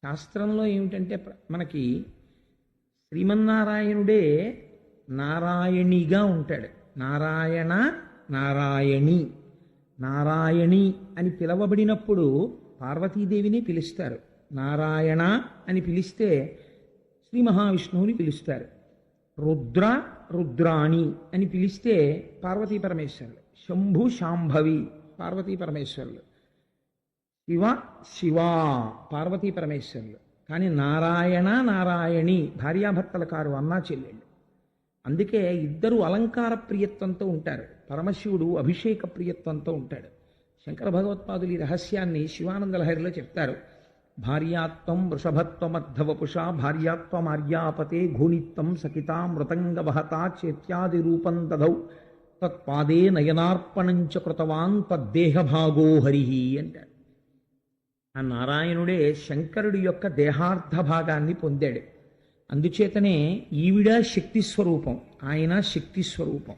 శాస్త్రంలో ఏమిటంటే మనకి శ్రీమన్నారాయణుడే నారాయణిగా ఉంటాడు. నారాయణ, నారాయణి. నారాయణి అని పిలవబడినప్పుడు పార్వతీదేవిని పిలుస్తారు. నారాయణ అని పిలిస్తే శ్రీ మహావిష్ణువుని పిలుస్తారు. రుద్ర, రుద్రాణి అని పిలిస్తే పార్వతీ పరమేశ్వరులు. శంభు, శాంభవి పార్వతీ పరమేశ్వరులు. శివ, శివా పార్వతీ పరమేశ్వరులు. కానీ నారాయణ, నారాయణి భార్యాభర్తల కారు, అన్నా చెల్లెళ్ళు. అందుకే ఇద్దరు అలంకార ప్రియత్వంతో ఉంటారు. పరమశివుడు అభిషేక ప్రియత్వంతో ఉంటాడు. శంకర భగవత్పాదులు ఈ రహస్యాన్ని శివానంద లహరిలో చెప్తారు. భార్యాత్వం వృషభత్వమర్ధవపుషా భార్యాత్వమార్యాపతే ఘూనిత్వం సకితా మృతంగవహతా చేత్యాది రూపం దదౌ తత్పాదే నయనార్పణంచ కృతవాన్ తద్దేహభాగో హరి అంటాడు. ఆ నారాయణుడే శంకరుడి యొక్క దేహార్థ భాగాన్ని పొందాడు. అందుచేతనే ఈవిడ శక్తి స్వరూపం, ఆయన శక్తి స్వరూపం.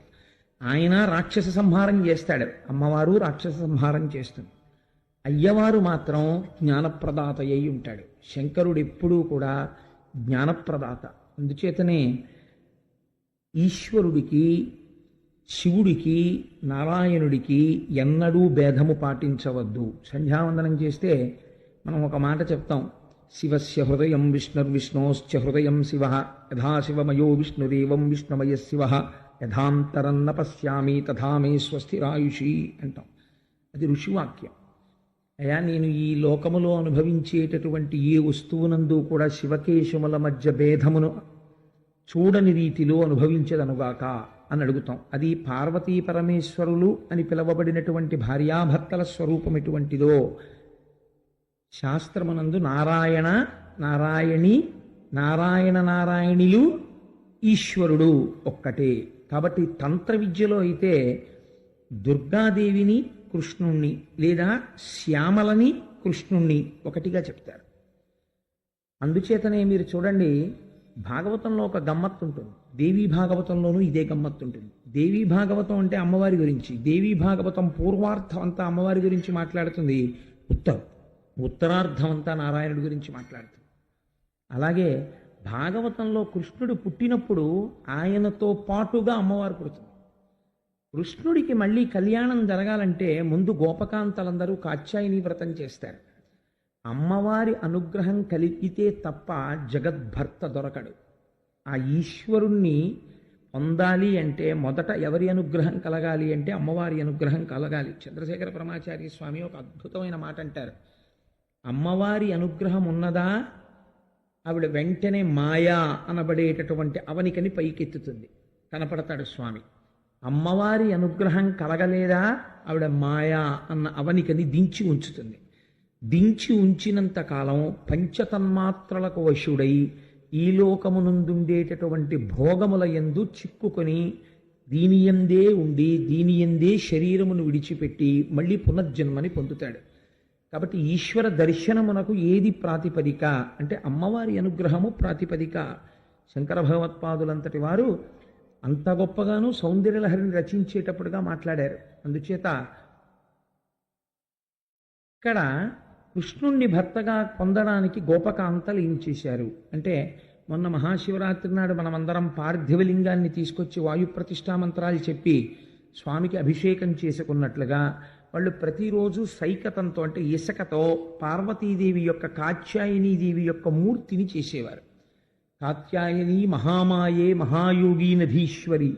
ఆయన రాక్షస సంహారం చేస్తాడు, అమ్మవారు రాక్షస సంహారం చేస్తుంది. అయ్యవారు మాత్రం జ్ఞానప్రదాత అయి ఉంటాడు. శంకరుడు ఎప్పుడూ కూడా జ్ఞానప్రదాత. అందుచేతనే ఈశ్వరుడికి, శివుడికి, నారాయణుడికి ఎన్నడూ భేదము పాటించవద్దు. సంధ్యావందనం చేస్తే మనం ఒక మాట చెప్తాం, శివస్య హృదయం విష్ణుర్విష్ణోశ్చ హృదయం శివ యథా శివమయో విష్ణురేవం విష్ణుమయ శివ యథాంతరన్న పశ్యామి తథా మే స్వస్తిరాయుషి అంటాం. అది ఋషివాక్యం. అయ్యా, నేను ఈ లోకములో అనుభవించేటటువంటి ఏ వస్తువునందు కూడా శివకేశముల మధ్య భేదమును చూడని రీతిలో అనుభవించదనుగాక అని అడుగుతాం. అది పార్వతీ పరమేశ్వరులు అని పిలవబడినటువంటి భార్యాభర్తల స్వరూపం ఎటువంటిదో శాస్త్రమునందు నారాయణ, నారాయణి, నారాయణ నారాయణిలు, ఈశ్వరుడు ఒక్కటే. కాబట్టి తంత్ర విద్యలో అయితే దుర్గాదేవిని కృష్ణుణ్ణి లేదా శ్యామలని కృష్ణుణ్ణి ఒకటిగా చెప్తారు. అందుచేతనే మీరు చూడండి, భాగవతంలో ఒక గమ్మత్తు ఉంటుంది, దేవీ భాగవతంలోనూ ఇదే గమ్మత్తు ఉంటుంది. దేవీ భాగవతం అంటే అమ్మవారి గురించి, దేవీ భాగవతం పూర్వార్థం అంతా అమ్మవారి గురించి మాట్లాడుతుంది, ఉత్తరార్థం అంతా నారాయణుడి గురించి మాట్లాడుతుంది. అలాగే భాగవతంలో కృష్ణుడు పుట్టినప్పుడు ఆయనతో పాటుగా అమ్మవారు పుడుతుంది. కృష్ణుడికి మళ్ళీ కళ్యాణం జరగాలంటే ముందు గోపకాంతలందరూ కాత్యాయని వ్రతం చేస్తారు. అమ్మవారి అనుగ్రహం కలిగితే తప్ప జగద్భర్త దొరకడు. ఆ ఈశ్వరుణ్ణి పొందాలి అంటే మొదట ఎవరి అనుగ్రహం కలగాలి అంటే అమ్మవారి అనుగ్రహం కలగాలి. చంద్రశేఖర పరమాచార్య స్వామి ఒక అద్భుతమైన మాట అంటారు, అమ్మవారి అనుగ్రహం ఉన్నదా ఆవిడ వెంటనే మాయా అనబడేటటువంటి అవనికని పైకెత్తుతుంది, కనపడతాడు స్వామి. అమ్మవారి అనుగ్రహం కలగలేదా ఆవిడ మాయా అన్న అవనికని దించి ఉంచుతుంది. దించి ఉంచినంత కాలం పంచతన్మాత్రలకు వశుడై ఈ లోకమునందుండేటటువంటి భోగముల యందు చిక్కుకొని దీనియందే ఉండి దీనియందే శరీరమును విడిచిపెట్టి మళ్ళీ పునర్జన్మని పొందుతాడు. కాబట్టి ఈశ్వర దర్శనమునకు ఏది ప్రాతిపదిక అంటే అమ్మవారి అనుగ్రహము ప్రాతిపదిక. శంకర భగవత్పాదులంతటి వారు అంత గొప్పగాను సౌందర్యలహరిని రచించేటప్పుడుగా మాట్లాడారు. అందుచేత ఇక్కడ కృష్ణుణ్ణి భర్తగా పొందడానికి గోపకాంతలు ఏం చేశారు అంటే, మొన్న మహాశివరాత్రి నాడు మనమందరం పార్థివలింగాన్ని తీసుకొచ్చి వాయు ప్రతిష్టా మంత్రాలు చెప్పి స్వామికి అభిషేకం చేసుకున్నట్లుగా వాళ్ళు ప్రతిరోజు సైకతంతో అంటే ఇసకతో పార్వతీదేవి యొక్క కాత్యాయనీదేవి యొక్క మూర్తిని చేసేవారు. కాత్యాయని మహామాయే మహాయోగి నధీశ్వరి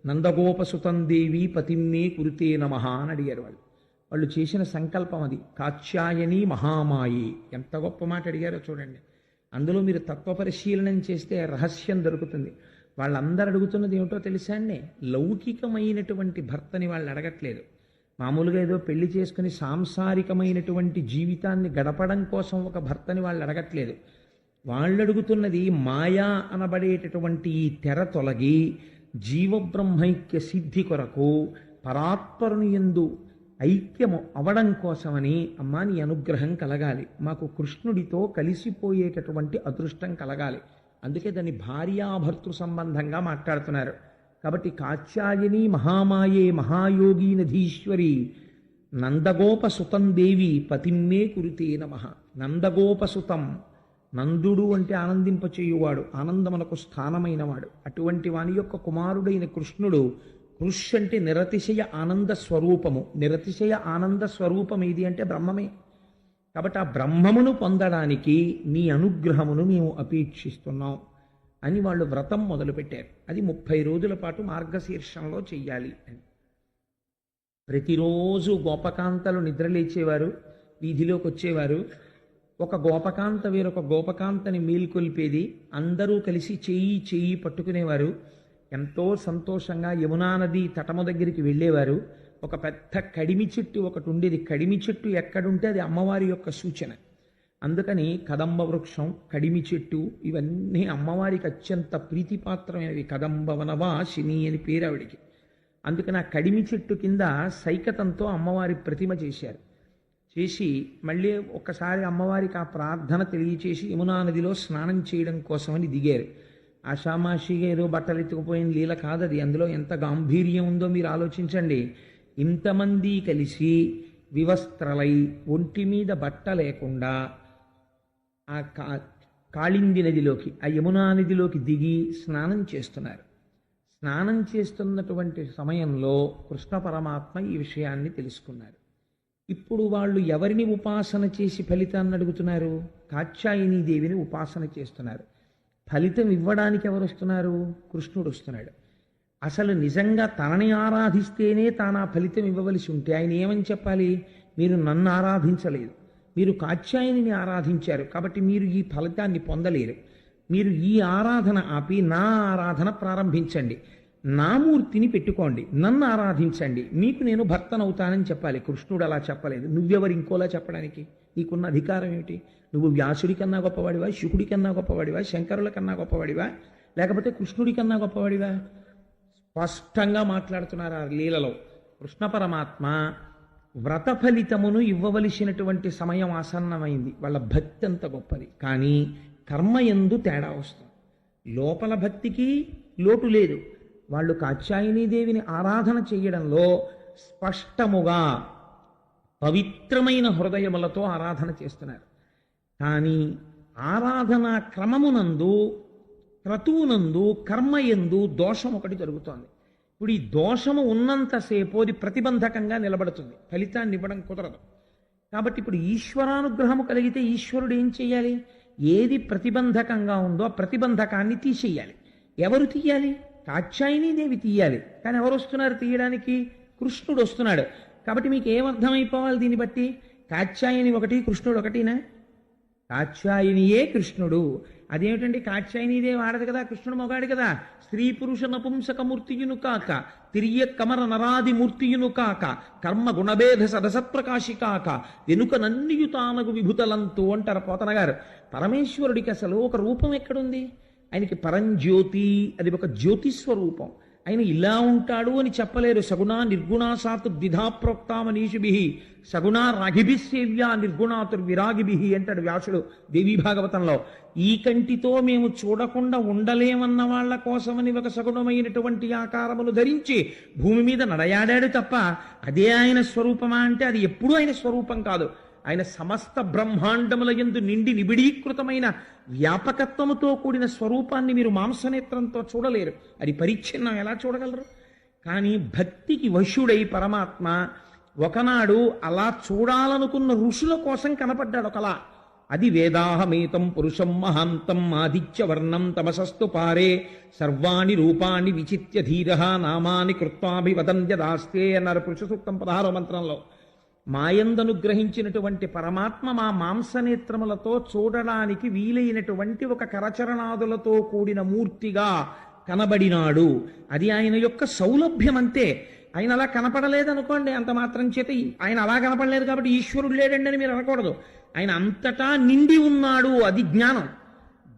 నందగోపసుతం దేవి పతిమ్మే కురుతే నమః అని అడిగారు వాళ్ళు. వాళ్ళు చేసిన సంకల్పం అది, కాత్యాయని మహామాయే. ఎంత గొప్ప మాట అడిగారో చూడండి. అందులో మీరు తత్వ పరిశీలనం చేస్తే రహస్యం దొరుకుతుంది. వాళ్ళందరూ అడుగుతున్నది ఏమిటో తెలుసా అండి, లౌకికమైనటువంటి భర్తని వాళ్ళు అడగట్లేదు. మామూలుగా ఏదో పెళ్లి చేసుకుని సాంసారికమైనటువంటి జీవితాన్ని గడపడం కోసం ఒక భర్తని వాళ్ళు అడగట్లేదు. వాళ్ళు అడుగుతున్నది మాయా అనబడేటటువంటి ఈ తెర తొలగి జీవబ్రహ్మైక్య సిద్ధి కొరకు పరాత్పరుని యందు ఐక్యము అవడం కోసమని అమ్మా నీ అనుగ్రహం కలగాలి, మాకు కృష్ణుడితో కలిసిపోయేటటువంటి అదృష్టం కలగాలి. అందుకే దాన్ని భార్యాభర్తృ సంబంధంగా మాట్లాడుతున్నారు. కాబట్టి కాత్యాయని మహామాయే మహాయోగి నధీశ్వరి నందగోపసుతం దేవి పతిమ్మే కురుతే నమః. నందగోపసుతం నందుడు అంటే ఆనందింపచేయువాడు, ఆనందమునకు స్థానమైనవాడు. అటువంటి వాని యొక్క కుమారుడైన కృష్ణుడు, కృష్ అంటే నిరతిశయ ఆనంద స్వరూపము. నిరతిశయ ఆనంద స్వరూపం ఏది అంటే బ్రహ్మమే. కాబట్టి ఆ బ్రహ్మమును పొందడానికి నీ అనుగ్రహమును మేము అపేక్షిస్తున్నాం అని వాళ్ళు వ్రతం మొదలుపెట్టారు. అది 30 రోజుల పాటు మార్గశీర్షంలో చెయ్యాలి అని. ప్రతిరోజు గోపకాంతలు నిద్రలేచేవారు, వీధిలోకి వచ్చేవారు. ఒక గోపకాంత వేరొక గోపకాంతని మేల్కొల్పేది. అందరూ కలిసి చెయ్యి పట్టుకునేవారు. ఎంతో సంతోషంగా యమునా నది తటము దగ్గరికి వెళ్ళేవారు. ఒక పెద్ద కడిమి చెట్టు ఒకటి ఉండేది. కడిమి చెట్టు ఎక్కడుంటే అది అమ్మవారి యొక్క సూచన. అందుకని కదంబ వృక్షం, కడిమి చెట్టు ఇవన్నీ అమ్మవారికి అత్యంత ప్రీతిపాత్రమైనవి. కదంబవనవాసిని అని పేరు ఆవిడికి. అందుకని ఆ కడిమి చెట్టు కింద సైకతంతో అమ్మవారి ప్రతిమ చేశారు. చేసి మళ్ళీ ఒక్కసారి అమ్మవారికి ఆ ప్రార్థన తెలియచేసి యమునా నదిలో స్నానం చేయడం కోసమని దిగారు. ఆషామాషిగా ఏదో బట్టలు ఎత్తుకుపోయిన లీల కాదది. అందులో ఎంత గాంభీర్యం ఉందో మీరు ఆలోచించండి. ఇంతమంది కలిసి వివస్త్రలై ఒంటి మీద బట్ట లేకుండా ఆ కాళింది నదిలోకి, ఆ యమునా నదిలోకి దిగి స్నానం చేస్తున్నారు. స్నానం చేస్తున్నటువంటి సమయంలో కృష్ణ పరమాత్మ ఈ విషయాన్ని తెలుసుకున్నారు. ఇప్పుడు వాళ్ళు ఎవరిని ఉపాసన చేసి ఫలితాన్ని అడుగుతున్నారు? కాత్యాయని దేవిని ఉపాసన చేస్తున్నారు. ఫలితం ఇవ్వడానికి ఎవరు వస్తున్నారు? కృష్ణుడు వస్తున్నాడు. అసలు నిజంగా తనని ఆరాధిస్తేనే తాను ఆ ఫలితం ఇవ్వవలసి ఉంటే ఆయన ఏమని చెప్పాలి? మీరు నన్ను ఆరాధించలేదు, మీరు కాత్యాయనిని ఆరాధించారు, కాబట్టి మీరు ఈ ఫలితాన్ని పొందలేరు. మీరు ఈ ఆరాధన ఆపి నా ఆరాధన ప్రారంభించండి, నా మూర్తిని పెట్టుకోండి, నన్ను ఆరాధించండి, మీకు నేను భర్తనవుతానని చెప్పాలి. కృష్ణుడు అలా చెప్పలేదు. నువ్వెవరు ఇంకోలా చెప్పడానికి? నీకున్న అధికారం ఏమిటి? నువ్వు వ్యాసుడి కన్నా గొప్పవాడివా, శుకుడి కన్నా గొప్పవాడివా, శంకరుల కన్నా గొప్పవాడివా, లేకపోతే కృష్ణుడి కన్నా గొప్పవాడివా? స్పష్టంగా మాట్లాడుతున్నారు ఆ లీలలో. కృష్ణ పరమాత్మ వ్రత ఫలితమును ఇవ్వవలసినటువంటి సమయం ఆసన్నమైంది. వాళ్ళ భక్తి అంత గొప్పది, కానీ కర్మయందు తేడా వస్తుంది. లోపల భక్తికి లోటు లేదు. వాళ్ళు కాత్యాయనీదేవిని ఆరాధన చేయడంలో స్పష్టముగా పవిత్రమైన హృదయములతో ఆరాధన చేస్తున్నారు. కానీ ఆరాధనా క్రమమునందు, క్రతువునందు, కర్మయందు దోషం ఒకటి జరుగుతోంది. ఇప్పుడు ఈ దోషము ఉన్నంతసేపు అది ప్రతిబంధకంగా నిలబడుతుంది, ఫలితాన్ని ఇవ్వడం కుదరదు. కాబట్టి ఇప్పుడు ఈశ్వరానుగ్రహము కలిగితే ఈశ్వరుడు ఏం చేయాలి? ఏది ప్రతిబంధకంగా ఉందో ఆ ప్రతిబంధకాన్ని తీసేయాలి. ఎవరు తీయాలి? కాత్యాయనీదేవి తీయాలి. కానీ ఎవరు వస్తున్నారు తీయడానికి? కృష్ణుడు వస్తున్నాడు. కాబట్టి మీకు ఏమర్థమైపోవాలి దీన్ని బట్టి? కాత్యాయని ఒకటి, కృష్ణుడు ఒకటినా? కాత్యాయనియే కృష్ణుడు. అదేమిటండి? కాత్యాయనీదేవి ఆడదు కదా, కృష్ణుడు మొగాడు కదా. స్త్రీ పురుష నపుంసక మూర్తియును కాక, తిరియ కమర నరాది మూర్తియును కాక, కర్మ గుణభేద సదసత్ప్రకాశి కాక, వెనుక నన్నియుతానగు విభుతలంతు అంటారు పోతన గారు. పరమేశ్వరుడికి అసలు ఒక రూపం ఎక్కడుంది? ఆయనకి పరంజ్యోతి, అది ఒక జ్యోతిస్వరూపం. ఆయన ఇలా ఉంటాడు అని చెప్పలేరు. సగుణా నిర్గుణా సాతు ద్విధా ప్రోక్తా మనీషిభి, సగుణా రాగిభిసేవ్యా నిర్గుణాతుర్విరాగిభి అంటాడు వ్యాసుడు దేవీ భాగవతంలో. ఈ కంటితో మేము చూడకుండా ఉండలేమన్న వాళ్ళ కోసమని ఒక సగుణమైనటువంటి ఆకారమును ధరించి భూమి మీద నడయాడాడు తప్ప అదే ఆయన స్వరూపమా అంటే అది ఎప్పుడూ ఆయన స్వరూపం కాదు. ఆయన సమస్త బ్రహ్మాండముల యందు నిండి నిబిడీకృతమైన వ్యాపకత్వముతో కూడిన స్వరూపాన్ని మీరు మాంసనేత్రంతో చూడలేరు. అది పరిచ్ఛిన్నం ఎలా చూడగలరు? కానీ భక్తికి వశుడై పరమాత్మ ఒకనాడు అలా చూడాలనుకున్న ఋషుల కోసం కనపడ్డాడు ఒకలా. అది వేదాహమేతం పురుషం మహాంతం ఆదిత్యవర్ణం తమసస్తు పారే సర్వాణి రూపాన్ని విచిత్య ధీర నామాని కృత్వాభివదంత్యదాస్తే అన్నారు పురుష సూక్తం 16వ మంత్రంలో. మాయందనుగ్రహించినటువంటి పరమాత్మ మా మాంసనేత్రములతో చూడడానికి వీలైనటువంటి ఒక కరచరణాదులతో కూడిన మూర్తిగా కనబడినాడు. అది ఆయన యొక్క సౌలభ్యం అంతే. ఆయన అలా కనపడలేదనుకోండి, అంత మాత్రం చేత ఆయన అలా కనపడలేదు కాబట్టి ఈశ్వరుడు లేడండి అని మీరు అనకూడదు. ఆయన అంతటా నిండి ఉన్నాడు. అది జ్ఞానం.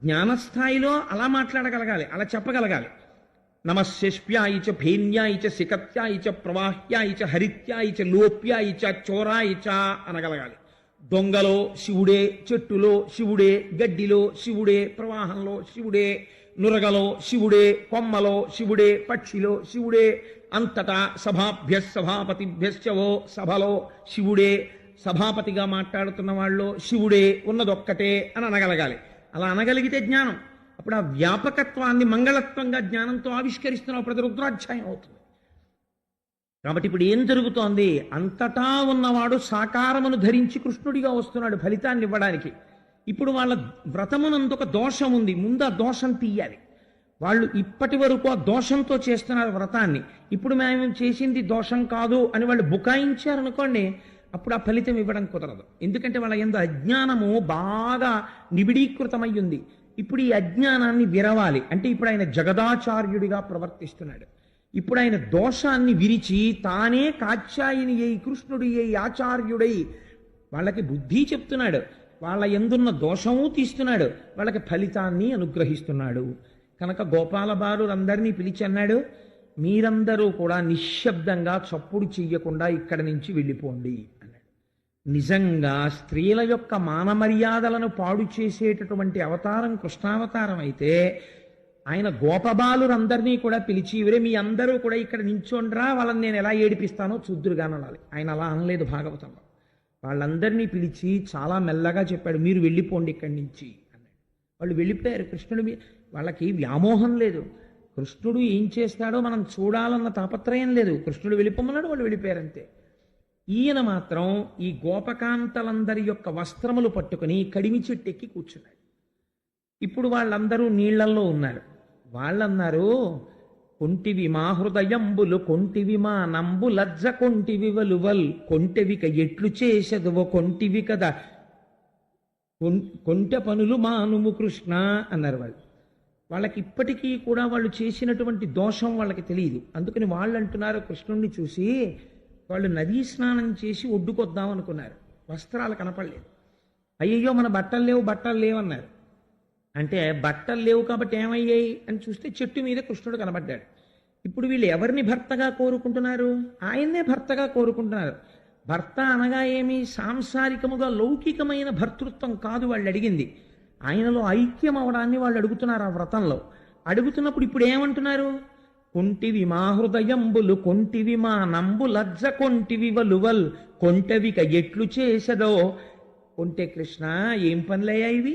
జ్ఞానస్థాయిలో అలా మాట్లాడగలగాలి, అలా చెప్పగలగాలి. నమశిష్ప్యాయి చ భేన్యాయి చ సికత్యాయి చ ప్రవాహ్యాయి చ హరిత్యాయి చ లోప్యాయి చ చోరాయి చ అనగలగాలి. దొంగలో శివుడే, చెట్టులో శివుడే, గడ్డిలో శివుడే, ప్రవాహంలో శివుడే, నురగలో శివుడే, కొమ్మలో శివుడే, పక్షిలో శివుడే, అంతటా సభాభ్య సభాపతిభ్యశ్చవో సభలో శివుడే, సభాపతిగా మాట్లాడుతున్న వాళ్ళు శివుడే, ఉన్నదొక్కటే అని అనగలగాలి. అలా అనగలిగితే జ్ఞానం. అప్పుడు ఆ వ్యాపకత్వాన్ని మంగళత్వంగా జ్ఞానంతో ఆవిష్కరిస్తున్నావు, ప్రతి రుద్రాధ్యాయం అవుతుంది. కాబట్టి ఇప్పుడు ఏం జరుగుతోంది? అంతటా ఉన్నవాడు సాకారమును ధరించి కృష్ణుడిగా వస్తున్నాడు ఫలితాన్ని ఇవ్వడానికి. ఇప్పుడు వాళ్ళ వ్రతమునందు ఒక దోషం ఉంది, ముందు ఆ దోషం తీయాలి. వాళ్ళు ఇప్పటి వరకు ఆ దోషంతో చేస్తున్నారు వ్రతాన్ని. ఇప్పుడు మేము చేసింది దోషం కాదు అని వాళ్ళు బుకాయించారనుకోండి, అప్పుడు ఆ ఫలితం ఇవ్వడం కుదరదు. ఎందుకంటే వాళ్ళ యందు అజ్ఞానము బాగా నిబిడీకృతమై ఉంది. ఇప్పుడు ఈ అజ్ఞానాన్ని విరవాలి అంటే ఇప్పుడు ఆయన జగదాచార్యుడిగా ప్రవర్తిస్తున్నాడు. ఇప్పుడు ఆయన దోషాన్ని విరిచి తానే కాత్యాయని అయి కృష్ణుడి అయి ఆచార్యుడై వాళ్ళకి బుద్ధి చెప్తున్నాడు, వాళ్ళ యందున్న దోషము తీస్తున్నాడు, వాళ్ళకి ఫలితాన్ని అనుగ్రహిస్తున్నాడు. కనుక గోపాల బాలురందరినీ పిలిచి అన్నాడు, మీరందరూ కూడా నిశ్శబ్దంగా చప్పుడు చెయ్యకుండా ఇక్కడి నుంచి వెళ్ళిపోండి అన్నాడు. నిజంగా స్త్రీల యొక్క మానమర్యాదలను పాడు చేసేటటువంటి అవతారం కృష్ణావతారం అయితే ఆయన గోపబాలురందరినీ కూడా పిలిచి, ఇవరే మీ అందరూ కూడా ఇక్కడ నించోండ్రా, వాళ్ళని నేను ఎలా ఏడిపిస్తానో చూద్దురుగాననాలి. ఆయన అలా అనలేదు భాగవతంలో. వాళ్ళందరినీ పిలిచి చాలా మెల్లగా చెప్పాడు, మీరు వెళ్ళిపోండి ఇక్కడి నుంచి అన్నాడు. వాళ్ళు వెళ్ళిపోయారు. కృష్ణుడు వాళ్ళకి వ్యామోహం లేదు, కృష్ణుడు ఏం చేస్తాడో మనం చూడాలన్న తాపత్రయం లేదు. కృష్ణుడు వెళ్ళిపోమన్నాడు, వాళ్ళు వెళ్ళిపోయారు అంతే. ఈయన మాత్రం ఈ గోపకాంతలందరి యొక్క వస్త్రములు పట్టుకుని కడిమి చెట్టెక్కి కూర్చున్నాడు. ఇప్పుడు వాళ్ళందరూ నీళ్లల్లో ఉన్నారు. వాళ్ళన్నారు, కొంటివి మా హృదయంబులు కొంటివి మా నంబు లజ్జ కొంటివి వలువల్ కొంటెవిక ఎట్లు చేసదువో కొంటివి కదా కొంటె పనులు మానుము కృష్ణ అన్నారు వాళ్ళు. వాళ్ళకి ఇప్పటికీ కూడా వాళ్ళు చేసినటువంటి దోషం వాళ్ళకి తెలియదు. అందుకని వాళ్ళు అంటున్నారు, కృష్ణుణ్ణి చూసి వాళ్ళు నదీ స్నానం చేసి ఒడ్డుకొద్దాం అనుకున్నారు, వస్త్రాలు కనపడలేదు. అయ్యయ్యో మన బట్టలు లేవు అన్నారు. అంటే బట్టలు లేవు కాబట్టి ఏమయ్యాయి అని చూస్తే చెట్టు మీద కృష్ణుడు కనబడ్డాడు. ఇప్పుడు వీళ్ళు ఎవరిని భర్తగా కోరుకుంటున్నారు? ఆయన్నే భర్తగా కోరుకుంటున్నారు. భర్త అనగా ఏమి? సాంసారికముగా లౌకికమైన భర్తృత్వం కాదు వాళ్ళు అడిగింది, ఆయనలో ఐక్యం అవడాన్ని వాళ్ళు అడుగుతున్నారు ఆ వ్రతంలో. అడుగుతున్నప్పుడు ఇప్పుడు ఏమంటున్నారు? కొంటివి మా హృదయంబులు కొంటివి మా నంబు లజ్జ కొంటివి వలువల్ కొంటవిక ఎట్లు చేసదో. కొంటే కృష్ణ ఏం పనులయ్యా ఇవి?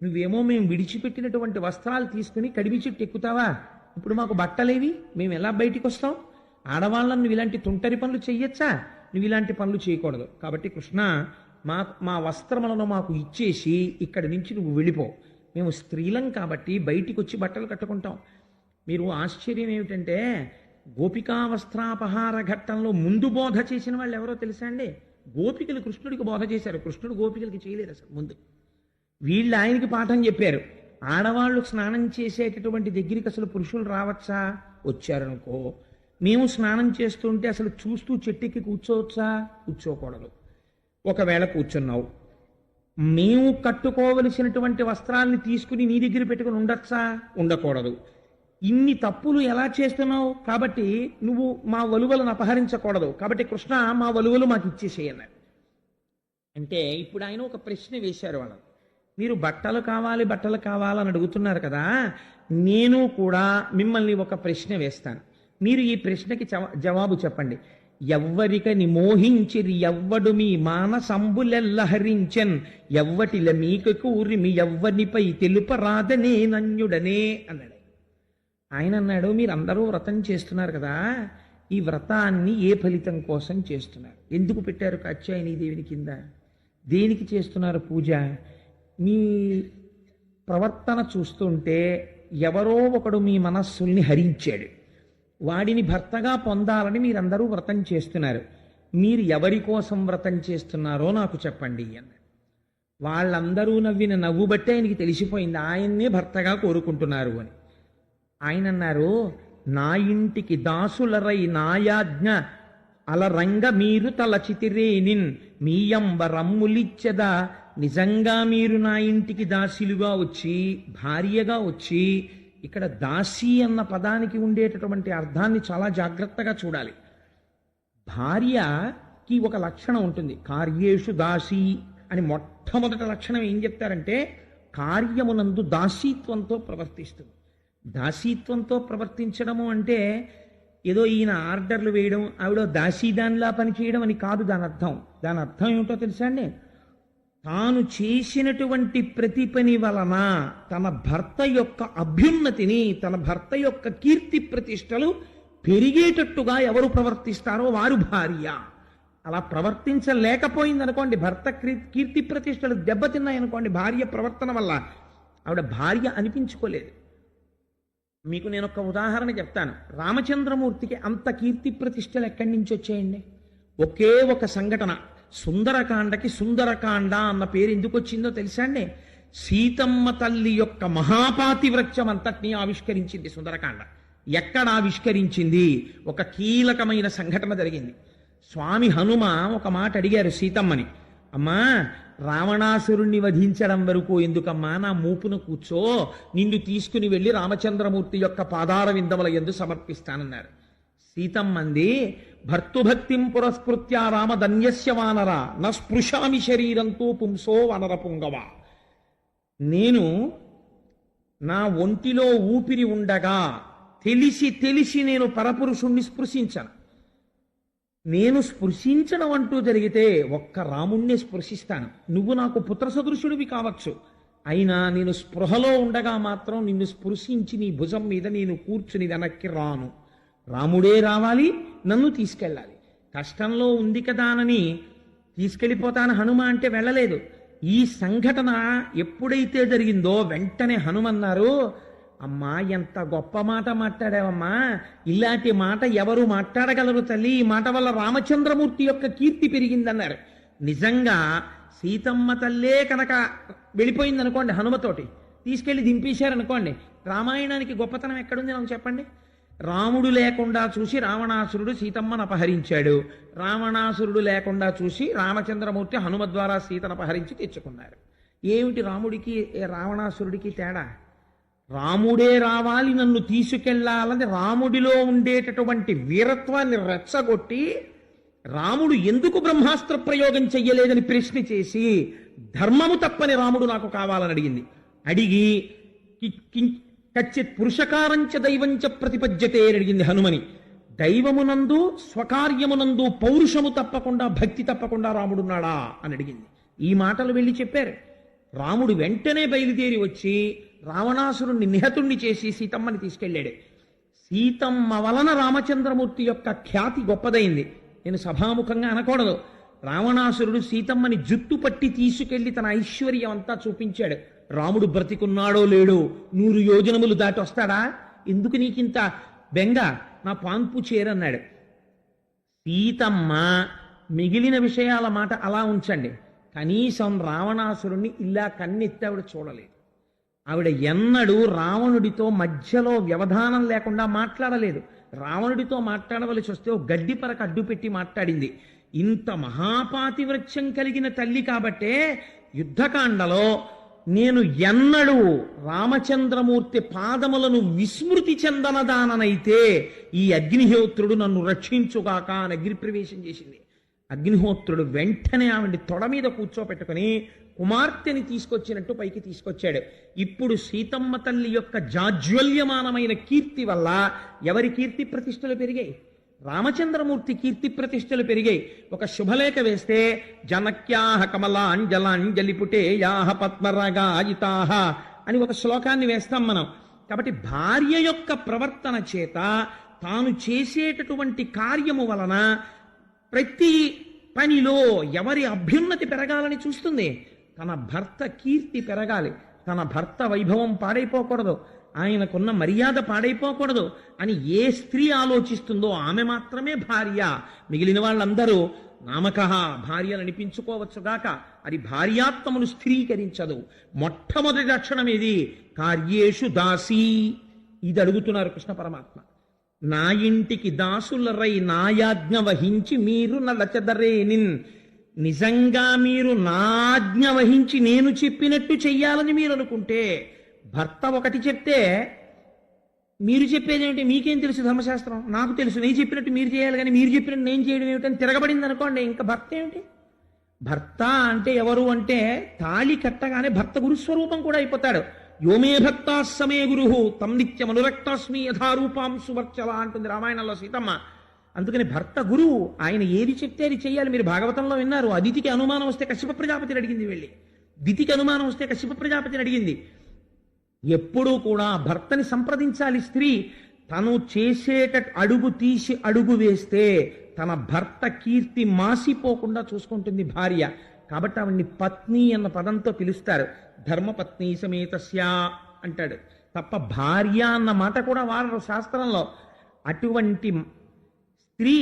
నువ్వేమో మేము విడిచిపెట్టినటువంటి వస్త్రాలు తీసుకుని కడిమి చెట్టు ఎక్కుతావా? ఇప్పుడు మాకు బట్టలేవి, మేము ఎలా బయటికి వస్తాం? ఆడవాళ్ళని నువ్వు ఇలాంటి తుంటరి పనులు చెయ్యొచ్చా? నువ్వు ఇలాంటి పనులు చేయకూడదు. కాబట్టి కృష్ణ మా వస్త్రములను మాకు ఇచ్చేసి ఇక్కడి నుంచి నువ్వు వెళ్ళిపో. మేము స్త్రీలం కాబట్టి బయటికి వచ్చి బట్టలు కట్టుకుంటాం. మీరు ఆశ్చర్యం ఏమిటంటే, గోపికా వస్త్రాపహార ఘట్టంలో ముందు బోధ చేసిన వాళ్ళు ఎవరో తెలుసా అండి? గోపికలు కృష్ణుడికి బోధ చేశారు, కృష్ణుడు గోపికలకి చేయలేదు అసలు ముందు. వీళ్ళు ఆయనకి పాఠం చెప్పారు. ఆడవాళ్ళు స్నానం చేసేటటువంటి దగ్గరికి అసలు పురుషులు రావచ్చా? వచ్చారనుకో, మేము స్నానం చేస్తుంటే అసలు చూస్తూ చెట్టుకి కూర్చోవచ్చా? కూర్చోకూడదు. ఒకవేళ కూర్చున్నావు, మేము కట్టుకోవలసినటువంటి వస్త్రాల్ని తీసుకుని నీ దగ్గర పెట్టుకుని ఉండొచ్చా? ఉండకూడదు. ఇన్ని తప్పులు ఎలా చేస్తున్నావు? కాబట్టి నువ్వు మా వలువలను అపహరించకూడదు. కాబట్టి కృష్ణ మా వలువలు మాకు ఇచ్చేసేయన్నారు. అంటే ఇప్పుడు ఆయన ఒక ప్రశ్న వేశారు వాళ్ళని, మీరు బట్టలు కావాలని అడుగుతున్నారు కదా, నేను కూడా మిమ్మల్ని ఒక ప్రశ్న వేస్తాను, మీరు ఈ ప్రశ్నకి జవాబు చెప్పండి. ఎవ్వరికని మోహించిరి ఎవ్వడు మీ మానసంబులెల్లహరించెన్ ఎవ్వటిల మీకు కూరి మీ ఎవ్వనిపై తెలుపరాదనే నన్యుడనే అన్నాడు. ఆయన అన్నాడు, మీరందరూ వ్రతం చేస్తున్నారు కదా, ఈ వ్రతాన్ని ఏ ఫలితం కోసం చేస్తున్నారు? ఎందుకు పెట్టారు కాత్యాయని దేవిని కింద? దేనికి చేస్తున్నారు పూజ? మీ ప్రవర్తన చూస్తుంటే ఎవరో ఒకడు మీ మనస్సుల్ని హరించాడు, వాడిని భర్తగా పొందాలని మీరందరూ వ్రతం చేస్తున్నారు. మీరు ఎవరి కోసం వ్రతం చేస్తున్నారో నాకు చెప్పండి అన్నాడు. వాళ్ళందరూ నవ్విన నవ్వు బట్టి ఆయనకి తెలిసిపోయింది ఆయన్నే భర్తగా కోరుకుంటున్నారు అని. ఆయన అన్నారు, నా ఇంటికి దాసులరై నాయాజ్ఞ అలరంగ మీరు తలచితిరేనిన్ మీయంబ రమ్ములిచ్చదా. నిజంగా మీరు నా ఇంటికి దాసిలుగా వచ్చి భార్యగా వచ్చి, ఇక్కడ దాసి అన్న పదానికి ఉండేటటువంటి అర్థాన్ని చాలా జాగ్రత్తగా చూడాలి. భార్యకి ఒక లక్షణం ఉంటుంది, కార్యేషు దాసి అని. మొట్టమొదటి లక్షణం ఏం చెప్తారంటే, కార్యమునందు దాసీత్వంతో ప్రవర్తిస్తుంది. దాసీత్వంతో ప్రవర్తించడము అంటే ఏదో ఈయన ఆర్డర్లు వేయడం, ఆవిడ దాసీదానిలా పని చేయడం అని కాదు దాని అర్థం. దాని అర్థం ఏమిటో తెలుసా అండి? తాను చేసినటువంటి ప్రతి పని వలన తన భర్త యొక్క అభ్యున్నతిని, తన భర్త యొక్క కీర్తి ప్రతిష్టలు పెరిగేటట్టుగా ఎవరు ప్రవర్తిస్తారో వారు భార్య. అలా ప్రవర్తించలేకపోయిందనుకోండి, భర్త కీర్తి ప్రతిష్టలు దెబ్బతిన్నాయనుకోండి భార్య ప్రవర్తన వల్ల, ఆవిడ భార్య అనిపించుకోలేదు. మీకు నేను ఒక ఉదాహరణ చెప్తాను. రామచంద్రమూర్తికి అంత కీర్తి ప్రతిష్టలు ఎక్కడి నుంచి వచ్చాయండి? ఒకే ఒక సంఘటన, సుందరకాండకి సుందరకాండ అన్న పేరు ఎందుకు వచ్చిందో తెలుసా అండి? సీతమ్మ తల్లి యొక్క మహాపాతివ్రత్యం అంతటినీ ఆవిష్కరించింది సుందరకాండ. ఎక్కడ ఆవిష్కరించింది? ఒక కీలకమైన సంఘటన జరిగింది. స్వామి హనుమ ఒక మాట అడిగారు సీతమ్మని, అమ్మా రావణాసురుణ్ణి వధించడం వరకు ఎందుకమ్మా, నా మూపును కూర్చో, నిన్ను తీసుకుని వెళ్ళి రామచంద్రమూర్తి యొక్క పాదార విందముల యందు సమర్పిస్తానన్నారు. సీతమ్మంది, భర్తుభక్తిం పురస్కృత్య రామధన్యస్య వానర న స్పృశామి శరీరంతో పుంసో వనర పుంగవ. నేను నా ఒంటిలో ఊపిరి ఉండగా తెలిసి తెలిసి నేను పరపురుషుణ్ణి స్పృశించను. నేను స్పృశించడం అంటూ జరిగితే ఒక్క రాముణ్ణి స్పృశిస్తాను. నువ్వు నాకు పుత్ర సదృశుడివి కావచ్చు, అయినా నేను స్పృహలో ఉండగా మాత్రం నిన్ను స్పృశించి నీ భుజం మీద నేను కూర్చుని వెనక్కి రాను. రాముడే రావాలి, నన్ను తీసుకెళ్ళాలి. కష్టంలో ఉంది కదా అని తీసుకెళ్ళిపోతాను హనుమ అంటే వెళ్ళలేదు. ఈ సంఘటన ఎప్పుడైతే జరిగిందో వెంటనే హనుమన్నారు, అమ్మా ఎంత గొప్ప మాట మాట్లాడావమ్మా, ఇలాంటి మాట ఎవరు మాట్లాడగలరు తల్లి, ఈ మాట వల్ల రామచంద్రమూర్తి యొక్క కీర్తి పెరిగిందన్నారు. నిజంగా సీతమ్మ తల్లే కనుక వెళ్ళిపోయిందనుకోండి, హనుమతోటి తీసుకెళ్లి దింపేశారనుకోండి, రామాయణానికి గొప్పతనం ఎక్కడుంది నాకు చెప్పండి? రాముడు లేకుండా చూసి రావణాసురుడు సీతమ్మను అపహరించాడు, రావణాసురుడు లేకుండా చూసి రామచంద్రమూర్తి హనుమ ద్వారా సీతను అపహరించి తెచ్చుకున్నారు. ఏమిటి రాముడికి రావణాసురుడికి తేడా? రాముడే రావాలి, నన్ను తీసుకెళ్లాలని రాముడిలో ఉండేటటువంటి వీరత్వాన్ని రెచ్చగొట్టి, రాముడు ఎందుకు బ్రహ్మాస్త్ర ప్రయోగం చెయ్యలేదని ప్రశ్న చేసి, ధర్మము తప్పని రాముడు నాకు కావాలని అడిగి కచ్చిత్ పురుషకారంచ దైవంచ ప్రతిపద్యతే అని అడిగింది హనుమని. దైవమునందు స్వకార్యమునందు పౌరుషము తప్పకుండా, భక్తి తప్పకుండా రాముడున్నాడా అని అడిగింది. ఈ మాటలు వెళ్ళి చెప్పారు. రాముడు వెంటనే బయలుదేరి వచ్చి రావణాసురుణ్ణి నిహతుణ్ణి చేసి సీతమ్మని తీసుకెళ్ళాడు. సీతమ్మ వలన రామచంద్రమూర్తి యొక్క ఖ్యాతి గొప్పదైంది. నేను సభాముఖంగా అనకూడదు. రావణాసురుడు సీతమ్మని జుట్టు పట్టి తీసుకెళ్లి తన ఐశ్వర్యం అంతా చూపించాడు. రాముడు బ్రతికున్నాడో లేడో 100 యోజనములు దాటి వస్తాడా? ఎందుకు నీకింత బెంగ, నా పాన్పు చేరన్నాడు. సీతమ్మ మిగిలిన విషయాల మాట అలా ఉంచండి, కనీసం రావణాసురుణ్ణి ఇలా కన్నెత్తి ఆవిడ చూడలేదు. ఆవిడ ఎన్నడూ రావణుడితో మధ్యలో వ్యవధానం లేకుండా మాట్లాడలేదు. రావణుడితో మాట్లాడవలసి వస్తే ఒక గడ్డి పరక అడ్డు పెట్టి మాట్లాడింది. ఇంత మహాపాతివ్రత్యం కలిగిన తల్లి కాబట్టే యుద్ధకాండలో నేను ఎన్నడూ రామచంద్రమూర్తి పాదములను విస్మృతి చెందనదాననైతే ఈ అగ్నిహోత్రుడు నన్ను రక్షించుగాక అని అగ్నిప్రవేశం చేసింది. అగ్నిహోత్రుడు వెంటనే ఆవిడ తొడ మీద కూర్చోపెట్టుకుని కుమార్తెని తీసుకొచ్చినట్టు పైకి తీసుకొచ్చాడు. ఇప్పుడు సీతమ్మ తల్లి యొక్క జాజ్వల్యమానమైన కీర్తి వల్ల ఎవరి కీర్తి ప్రతిష్టలు పెరిగాయి? రామచంద్రమూర్తి కీర్తి ప్రతిష్టలు పెరిగాయి. ఒక శుభలేఖ వేస్తే జనక్యాహ కమలాంజలాంజలిపుటే యాహ పద్మరాగాయితాహ అని ఒక శ్లోకాన్ని వేస్తాం మనం. కాబట్టి భార్య యొక్క ప్రవర్తన చేత తాను చేసేటటువంటి కార్యము వలన ప్రతి పనిలో ఎవరి అభ్యున్నతి పెరగాలని చూస్తుంది. తన భర్త కీర్తి పెరగాలి, తన భర్త వైభవం పాడైపోకూడదు, ఆయనకున్న మర్యాద పాడైపోకూడదు అని ఏ స్త్రీ ఆలోచిస్తుందో ఆమె మాత్రమే భార్య. మిగిలిన వాళ్ళందరూ నామకహ భార్యలు అనిపించుకోవచ్చుగాక, అది భార్యాత్మను స్థిరీకరించదు. మొట్టమొదటి లక్షణం ఇది, కార్యేషు దాసీ. ఇది అడుగుతున్నారు కృష్ణ పరమాత్మ. నా ఇంటికి దాసులరై నాయాజ్ఞ వహించి మీరు నలచెదరేనిన్. నిజంగా మీరు నాజ్ఞ వహించి నేను చెప్పినట్టు చెయ్యాలని మీరు అనుకుంటే, భర్త ఒకటి చెప్తే మీరు చెప్పేది ఏమిటి? మీకేం తెలుసు ధర్మశాస్త్రం? నాకు తెలుసు, నేను చెప్పినట్టు మీరు చేయాలి, కానీ మీరు చెప్పినట్టు నేను చేయడం ఏమిటని తిరగబడింది అనుకోండి, ఇంకా భర్త ఏమిటి? భర్త అంటే ఎవరు అంటే, తాళి కట్టగానే భర్త గురుస్వరూపం కూడా అయిపోతాడు. యోమే భక్తాస్సమే గురు తం నిత్యం అనురక్తాస్మి యథారూపాంశు వర్చల అంటుంది రామాయణంలో సీతమ్మ. అందుకని భర్త గురువు, ఆయన ఏది చెప్తే అది చెయ్యాలి. మీరు భాగవతంలో విన్నారు, అదితికి అనుమానం వస్తే కశ్యప ప్రజాపతిని అడిగింది వెళ్ళి, దితికి అనుమానం వస్తే కశ్యప ప్రజాపతిని అడిగింది. ఎప్పుడూ కూడా భర్తని సంప్రదించాలి స్త్రీ. తను చేసేట అడుగు తీసి అడుగు వేస్తే తన భర్త కీర్తి మాసిపోకుండా చూసుకుంటుంది భార్య. కాబట్టి ఆవిడ్ని పత్ని అన్న పదంతో పిలుస్తారు. ధర్మపత్ని సమేతస్య అంటాడు తప్ప భార్య అన్న మాట కూడా వాడరు శాస్త్రంలో. అటువంటి స్త్రీ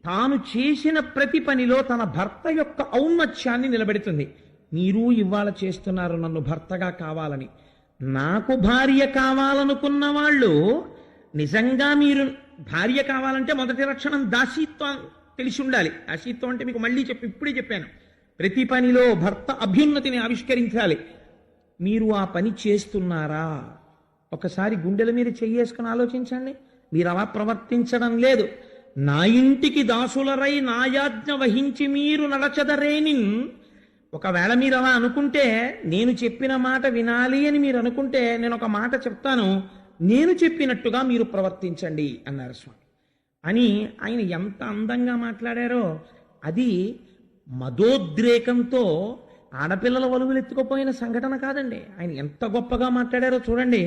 తాను చేసిన ప్రతి పనిలో తన భర్త యొక్క ఔన్నత్యాన్ని నిలబెడుతుంది. మీరు ఇవాళ చేస్తున్నారు నన్ను భర్తగా కావాలని. నాకు భార్య కావాలనుకున్న వాళ్ళు నిజంగా మీరు భార్య కావాలంటే మొదటి లక్షణం దాసీత్వం తెలిసి ఉండాలి. దాసీత్వం అంటే మీకు మళ్ళీ ఇప్పుడే చెప్పాను, ప్రతి పనిలో భర్త అభ్యున్నతిని ఆవిష్కరించాలి. మీరు ఆ పని చేస్తున్నారా? ఒకసారి గుండెల మీద చెయ్యేసుకుని ఆలోచించండి. మీరు అలా ప్రవర్తించడం లేదు. నా ఇంటికి దాసులరై నాయాజ్ఞ వహించి మీరు నడచదరేని. ఒకవేళ మీరు అలా అనుకుంటే, నేను చెప్పిన మాట వినాలి అని మీరు అనుకుంటే, నేను ఒక మాట చెప్తాను, నేను చెప్పినట్టుగా మీరు ప్రవర్తించండి అన్నారు స్వామి. అని ఆయన ఎంత అందంగా మాట్లాడారో. అది మదోద్రేకంతో ఆడపిల్లల వలువలెత్తుకుపోయిన సంఘటన కాదండి. ఆయన ఎంత గొప్పగా మాట్లాడారో చూడండి.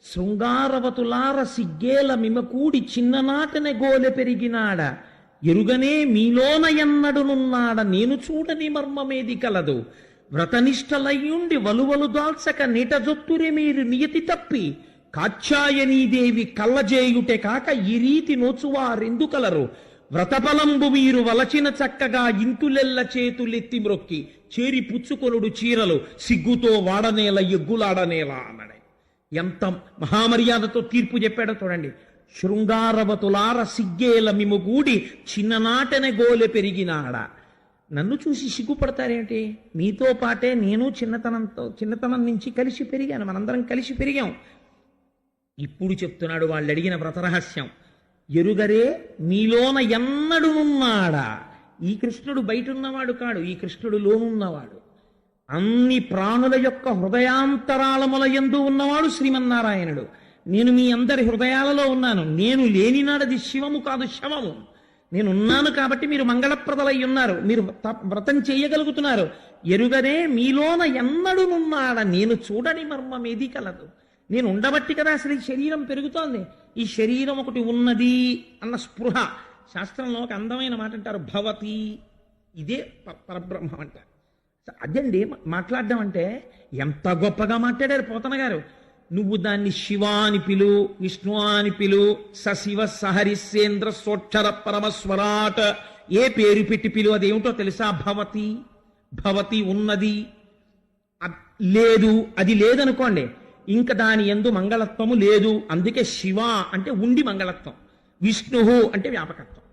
శృంగారవతులార సిగ్గేల మిమకూడి చిన్ననాటనే గోలె పెరిగినాడ, ఎరుగనే మీలోన ఎన్నడునున్నాడ, నేను చూడని మర్మమేది కలదు, వ్రతనిష్టలయ్యుండి వలువలు దాల్చక నిటజొత్తురే మీరు నియతి తప్పి, కాచ్యాయనీదేవి కళ్ళజేయుటే కాక ఈ రీతి నోచువారెందుకలరు, వ్రతఫలంబు వీరు వలచిన చక్కగా ఇంతులెల్ల చేతులెత్తి మ్రొక్కి, చేరి పుచ్చుకొనుడు చీరలు సిగ్గుతో వాడనేల ఎగ్గులాడనేలా అన్నాడు. ఎంత మహామర్యాదతో తీర్పు చెప్పాడో చూడండి. శృంగారవతులార సిగ్గేల మిముగూడి చిన్ననాటనే గోలె పెరిగినాడ. నన్ను చూసి సిగ్గుపడతారేంటి? మీతో పాటే నేను చిన్నతనం నుంచి కలిసి పెరిగాను, మనందరం కలిసి పెరిగాం. ఇప్పుడు చెప్తున్నాడు వాళ్ళు అడిగిన వ్రతరహస్యం. ఎరుగరే మీలోన ఎన్నడునున్నాడా. ఈ కృష్ణుడు బయట ఉన్నవాడు కాడు, ఈ కృష్ణుడు లోనున్నవాడు. అన్ని ప్రాణుల యొక్క హృదయాంతరాళముల యందు ఉన్నవాడు శ్రీమన్నారాయణుడు. నేను మీ అందరి హృదయాలలో ఉన్నాను. నేను లేనినాడది శివము కాదు, శవము. నేనున్నాను కాబట్టి మీరు మంగళప్రదలై ఉన్నారు, మీరు వ్రతం చేయగలుగుతున్నారు. ఎరుగనే మీలోన ఎన్నడునున్నాడ, నేను చూడని మర్మమేది కలదు. నేను ఉండబట్టి కదా అసలు ఈ శరీరం పెరుగుతోంది. ఈ శరీరం ఒకటి ఉన్నది అన్న స్పృహ. శాస్త్రంలో ఒక అందమైన మాట అంటారు, భవతి. ఇదే పరబ్రహ్మం అంటారు. అదండి మాట్లాడడం అంటే. ఎంత గొప్పగా మాట్లాడారు పోతన గారు. నువ్వు దాన్ని శివ అని పిలు, విష్ణు అని పిలు, సశివ సహరిసేంద్ర సోక్షర పరమస్వరాట్, ఏ పేరు పెట్టి పిలు, అదేమిటో తెలుసా? భవతి. భవతి ఉన్నది, లేదు అది లేదనుకోండి, ఇంకా దాని యందు మంగళత్వము లేదు. అందుకే శివ అంటే ఉండి మంగళత్వం, విష్ణు అంటే వ్యాపకత్వం.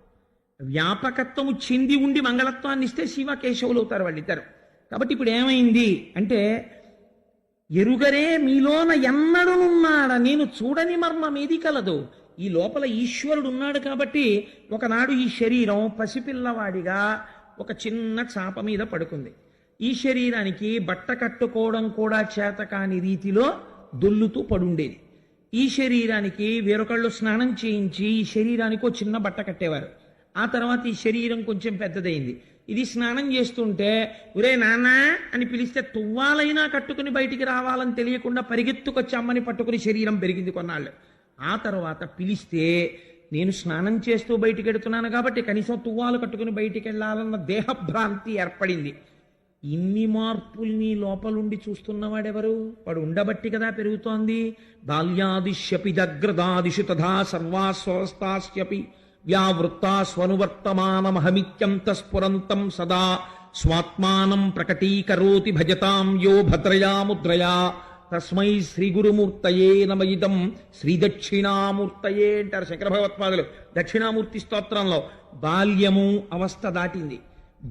వ్యాపకత్వము చెంది ఉండి మంగళత్వాన్ని ఇస్తే శివ కేశవులు అవుతారు వాళ్ళిద్దరు. కాబట్టి ఇప్పుడు ఏమైంది అంటే, ఎరుగరే మీలోన ఎన్నడునున్నాడ, నేను చూడని మర్మమేది కలదు. ఈ లోపల ఈశ్వరుడు ఉన్నాడు కాబట్టి ఒకనాడు ఈ శరీరం పసిపిల్లవాడిగా ఒక చిన్న చాప మీద పడుకుంది. ఈ శరీరానికి బట్ట కట్టుకోవడం కూడా చేత కాని రీతిలో దొల్లుతూ పడుండేది. ఈ శరీరానికి వేరొకళ్ళు స్నానం చేయించి ఈ శరీరానికి ఒక చిన్న బట్ట కట్టేవారు. ఆ తర్వాత ఈ శరీరం కొంచెం పెద్దదైంది. ఇది స్నానం చేస్తుంటే ఒరే నాన్న అని పిలిస్తే తువ్వాలైనా కట్టుకుని బయటికి రావాలని తెలియకుండా పరిగెత్తుకొచ్చి అమ్మని పట్టుకుని శరీరం పెరిగింది కొన్నాళ్ళు. ఆ తర్వాత పిలిస్తే నేను స్నానం చేస్తూ బయటికి వెడుతున్నాను కాబట్టి కనీసం తువ్వాలు కట్టుకుని బయటికి వెళ్ళాలన్న దేహభ్రాంతి ఏర్పడింది. ఇన్ని మార్పుల్ని లోపలుండి చూస్తున్నవాడెవరు? వాడు ఉండబట్టి కదా పెరుగుతోంది. బాల్యాదిశ్యపి దగ్రదాదిషు తథా సర్వాస్వస్థాస్యపి వ్యావృత్తా స్వనువర్తమానమహమిత్యంత స్ఫురంతం సదా స్వాత్మానం ప్రకటీకరోతి భజతాం యో భద్రయా ముద్రయా తస్మై శ్రీ గురుమూర్తయే నమ ఇదం శ్రీ దక్షిణామూర్తయే అంటారు శంకర భగవత్పాదులు దక్షిణామూర్తి స్తోత్రంలో. బాల్యము అవస్థ దాటింది.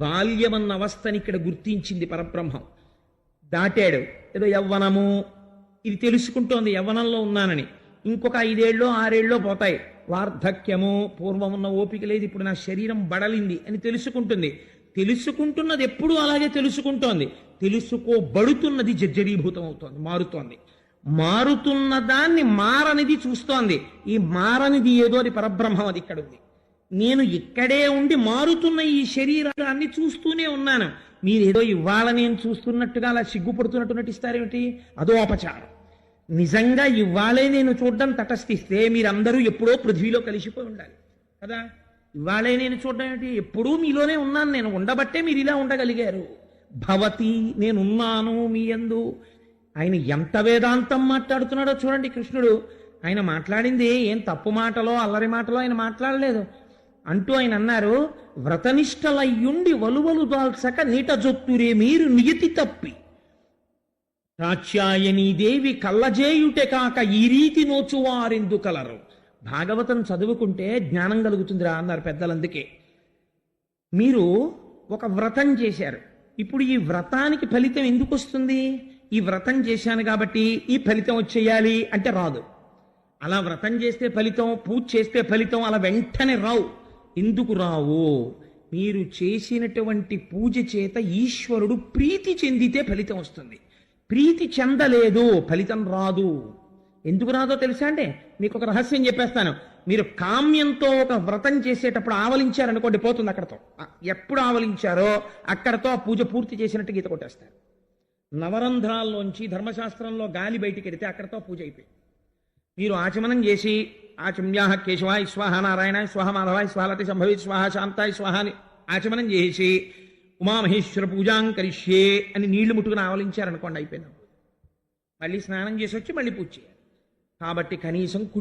బాల్యమన్న అవస్థని ఇక్కడ గుర్తించింది పరబ్రహ్మం. దాటాడు. ఏదో యవ్వనము ఇది తెలుసుకుంటోంది, యవ్వనంలో ఉన్నానని. ఇంకొక 5 ఏళ్ళో 6 ఏళ్ళో పోతాయి. వార్ధక్యము, పూర్వం ఉన్న ఓపిక లేదు, ఇప్పుడు నా శరీరం బడలింది అని తెలుసుకుంటుంది. తెలుసుకుంటున్నది ఎప్పుడు అలాగే తెలుసుకుంటోంది. తెలుసుకోబడుతున్నది జర్జరీభూతం అవుతోంది, మారుతోంది. మారుతున్న దాన్ని మారనిది చూస్తోంది. ఈ మారనిది ఏదో అది పరబ్రహ్మం, అది ఇక్కడ ఉంది. నేను ఇక్కడే ఉండి మారుతున్న ఈ శరీరాన్ని చూస్తూనే ఉన్నాను. మీరేదో ఇవాళ నేను చూస్తున్నట్టుగా అలా సిగ్గుపడుతున్నట్టు నటిస్తారేమిటి? అదో అపచారం. నిజంగా ఇవాళే నేను చూడడం తటస్థిస్తే మీరందరూ ఎప్పుడో పృథ్వీలో కలిసిపోయి ఉండాలి కదా. ఇవాళే నేను చూడడం ఏమిటి? ఎప్పుడూ మీలోనే ఉన్నాను, నేను ఉండబట్టే మీరు ఇలా ఉండగలిగారు. భవతి, నేనున్నాను మీ యందు. ఆయన ఎంత వేదాంతం మాట్లాడుతున్నాడో చూడండి కృష్ణుడు. ఆయన మాట్లాడింది ఏం తప్పు మాటలో అల్లరి మాటలో ఆయన మాట్లాడలేదు. అంటూ ఆయన అన్నారు, వ్రతనిష్టలయ్యుండి వలువలు దాల్చక నీట జొత్తురే మీరు నియతి తప్పి కాత్యాయనీదేవి కళ్ళజేయుటే కాక ఈ రీతి నోచువారెందు కలరు. భాగవతం చదువుకుంటే జ్ఞానం కలుగుతుందిరా అన్నారు పెద్దలందుకే. మీరు ఒక వ్రతం చేశారు, ఇప్పుడు ఈ వ్రతానికి ఫలితం ఎందుకు వస్తుంది? ఈ వ్రతం చేశాను కాబట్టి ఈ ఫలితం వచ్చేయాలి అంటే రాదు. అలా వ్రతం చేస్తే ఫలితం, పూజ చేస్తే ఫలితం అలా వెంటనే రావు. ఎందుకు రావు? మీరు చేసినటువంటి పూజ చేత ఈశ్వరుడు ప్రీతి చెందితే ఫలితం వస్తుంది. ప్రీతి చెందలేదు ఫలితం రాదు. ఎందుకు రాదో తెలుసా అండి? మీకు ఒక రహస్యం చెప్పేస్తాను. మీరు కామ్యంతో ఒక వ్రతం చేసేటప్పుడు ఆవలించారనుకోండి, పోతుంది అక్కడతో. ఎప్పుడు ఆవలించారో అక్కడతో ఆ పూజ పూర్తి చేసినట్టు గీత కొట్టేస్తారు. నవరంధ్రాల్లోంచి ధర్మశాస్త్రంలో గాలి బయటికి వెడితే అక్కడతో పూజ అయిపోయింది. మీరు ఆచమనం చేసి ఆచమ్యాహ కేశవాయ స్వాహ, నారాయణాయ స్వాహ, మాధవాయ స్వాహలతి సంభవి స్వాహ, శాంతాయ స్వాహ అని ఆచమనం చేసి ఉమామహేశ్వర పూజాం కరిష్యే అని నీళ్లు ముట్టుకుని ఆవలించారనుకోండి, అయిపోయినాం. మళ్ళీ స్నానం చేసి వచ్చి మళ్ళీ పూజ చేయాలి. కాబట్టి కనీసం కుడి